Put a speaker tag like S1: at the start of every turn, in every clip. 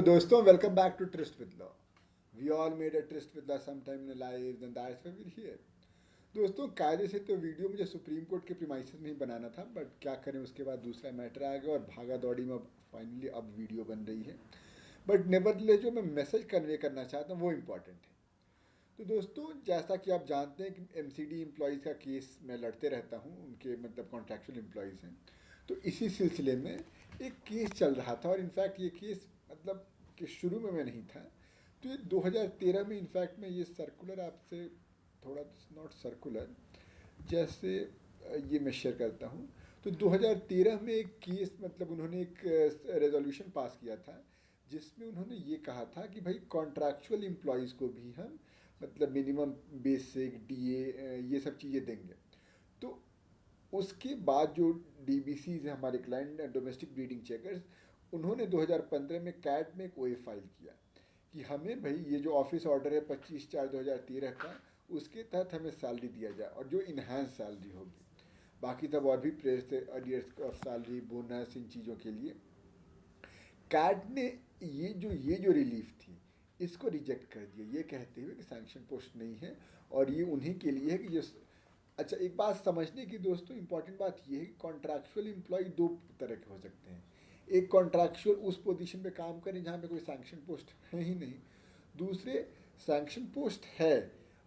S1: दोस्तों, welcome back to trust with law. We all made a trust with law some time in life, and that's why we are here. दोस्तों, कायदे से तो video मुझे supreme court के premises में ही बनाना था, बट क्या करें, उसके बाद दूसरा मैटर आ गया और भागा दौड़ी में फाइनली अब वीडियो बन रही है। बट नेवरदलेस जो मैं मैसेज कन्वे करना चाहता हूँ वो इम्पॉर्टेंट है। तो दोस्तों, जैसा कि आप जानते हैं कि एमसीडी एम्प्लॉयज़ का केस मैं लड़ते रहता हूँ, उनके मतलब कॉन्ट्रैक्चुअल एम्प्लॉयज़ हैं। तो इसी सिलसिले में एक केस चल रहा था, और इनफैक्ट ये केस मतलब कि शुरू में मैं नहीं था। तो ये 2013 में इनफैक्ट मैं ये सर्कुलर आपसे थोड़ा नॉट सर्कुलर जैसे ये मैं शेयर करता हूँ। तो 2013 में एक केस मतलब उन्होंने एक रेजोल्यूशन पास किया था, जिसमें उन्होंने ये कहा था कि भाई कॉन्ट्रैक्चुअल एम्प्लॉयज़ को भी हम मतलब मिनिमम बेसिक डीए ये सब चीज़ें देंगे। तो उसके बाद जो डीबीसीज हैं, हमारे क्लाइंट डोमेस्टिक ब्रीडिंग चेकर्स, उन्होंने 2015 में कैट में एक ओए फाइल किया कि हमें भाई ये जो ऑफिस ऑर्डर है 25/4/2013 का, उसके तहत हमें सैलरी दिया जाए, और जो इन्हांस सैलरी होगी। बाकी तब और भी प्रेस थे, अरियर्स ऑफ सैलरी, बोनस, इन चीज़ों के लिए। कैट ने ये जो रिलीफ थी, इसको रिजेक्ट कर दिया, ये कहते हुए कि सैंक्शन पोस्ट नहीं है, और ये उन्हीं के लिए है कि जो अच्छा, एक बात समझने की दोस्तों, इंपॉर्टेंट बात ये है कि कॉन्ट्रैक्चुअल एम्प्लॉय दो तरह के हो सकते हैं। एक कॉन्ट्रैक्चुअल उस पोजीशन पे काम करें जहाँ पे कोई सैंक्शन पोस्ट है ही नहीं। दूसरे सैंक्शन पोस्ट है,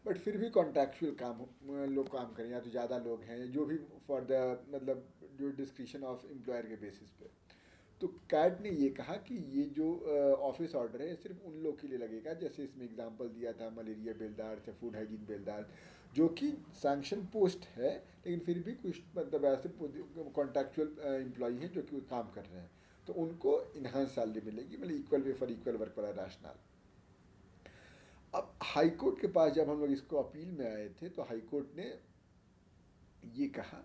S1: बट फिर भी कॉन्ट्रैक्चुअल काम लोग काम करें, या तो ज़्यादा लोग हैं जो भी फॉर द मतलब जो डिस्क्रिशन ऑफ एम्प्लॉयर के बेसिस पे। तो कैट ने ये कहा कि ये जो ऑफिस ऑर्डर है सिर्फ उन लोग के लिए लगेगा, जैसे इसमें एग्जांपल दिया था मलेरिया बेलदार या फूड हाइजीन बेलदार, जो कि सैंक्शन पोस्ट है, लेकिन फिर भी कुछ मतलब ऐसे कॉन्ट्रैक्चुअल एम्प्लॉई हैं जो कि काम कर रहे हैं, तो उनको इन्हांस सैलरी मिलेगी, मतलब equal way for equal work वाला रैशनल। अब हाई कोर्ट के पास जब हम लोग इसको अपील में आए थे, तो हाई कोर्ट ने ये कहा,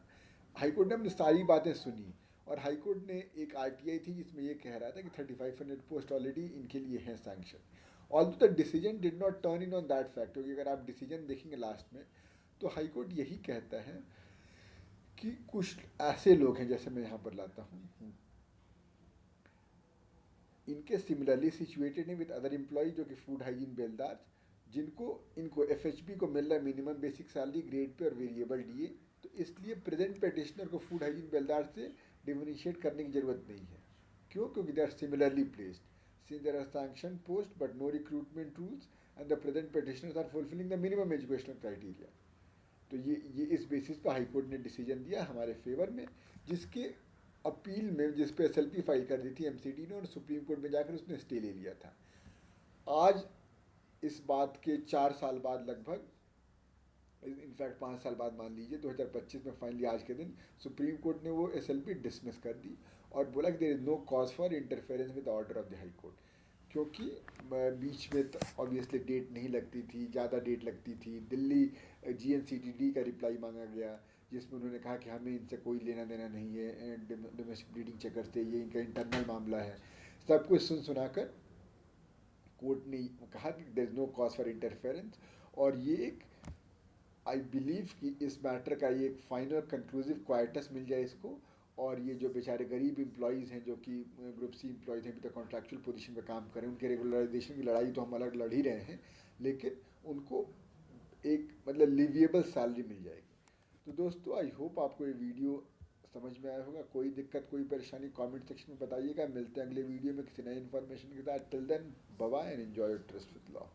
S1: हाई कोर्ट ने हमने सारी बातें सुनी, और हाई कोर्ट ने एक आरटीआई थी जिसमें ये कह रहा था कि 3500 पोस्ट ऑलरेडी इनके लिए हैं sanction. Although the decision did not turn in on that fact, क्योंकि अगर आप डिसीजन देखेंगे लास्ट में, तो हाई कोर्ट यही कहता है कि कुछ ऐसे लोग हैं, जैसे मैं यहाँ पर लाता हूँ, इनके सिमिलरली सिचुएटेड हैं विद अदर एम्प्लॉय जो कि फूड हाइजीन बेलदार, जिनको इनको एफएचपी को मिल रहा है minimum basic salary grade pay और वेरिएबल डीए। तो इसलिए प्रेजेंट पेटिशनर को फूड हाइजीन बेलदार से डिफरेंशिएट करने की ज़रूरत नहीं है। क्यों? क्योंकि they are similarly placed, since there are sanction post but no recruitment rules, and the present petitioners are fulfilling the minimum educational criteria. तो ये इस बेसिस पर हाई कोर्ट ने डिसीजन दिया हमारे फेवर में, जिसके अपील में जिस पे एसएलपी फाइल कर दी थी एमसीडी ने, और सुप्रीम कोर्ट में जाकर उसने स्टे ले लिया था। आज इस बात के 4 साल बाद लगभग, इनफैक्ट 5 साल बाद मान लीजिए, 2025 में फाइनली आज के दिन सुप्रीम कोर्ट ने वो एसएलपी डिसमिस कर दी, और बोला कि there is no cause for interference with order of the high court. क्योंकि बीच में ऑब्वियसली डेट नहीं लगती थी, ज़्यादा डेट लगती थी। दिल्ली जीएनसीटीडी का रिप्लाई मांगा गया, जिसमें उन्होंने कहा कि हमें इनसे कोई लेना देना नहीं है, डोमेस्टिक ब्रीडिंग चेकर से, ये इनका इंटरनल मामला है। सब कुछ सुन सुनाकर कोर्ट ने कहा कि there is no cause for interference, और ये एक आई बिलीव कि इस मैटर का ये एक फाइनल कंक्लूसिव क्वाइटस मिल जाए इसको, और ये जो बेचारे गरीब एम्प्लॉयज़ हैं जो कि ग्रुप सी एम्प्लॉयज़ हैं, अभी तक कॉन्ट्रैक्चुअल पोजीशन पे काम करें, उनके रेगुलराइजेशन की लड़ाई तो हम अलग लड़ ही रहे हैं, लेकिन उनको एक मतलब लिविएबल सैलरी मिल जाएगी। तो दोस्तों, आई होप आपको ये वीडियो समझ में आया होगा। कोई दिक्कत, कोई परेशानी कमेंट सेक्शन में बताइएगा। मिलते हैं अगले वीडियो में किसी नई इन्फॉर्मेशन के साथ। Till then, bye bye and enjoy your trust with law.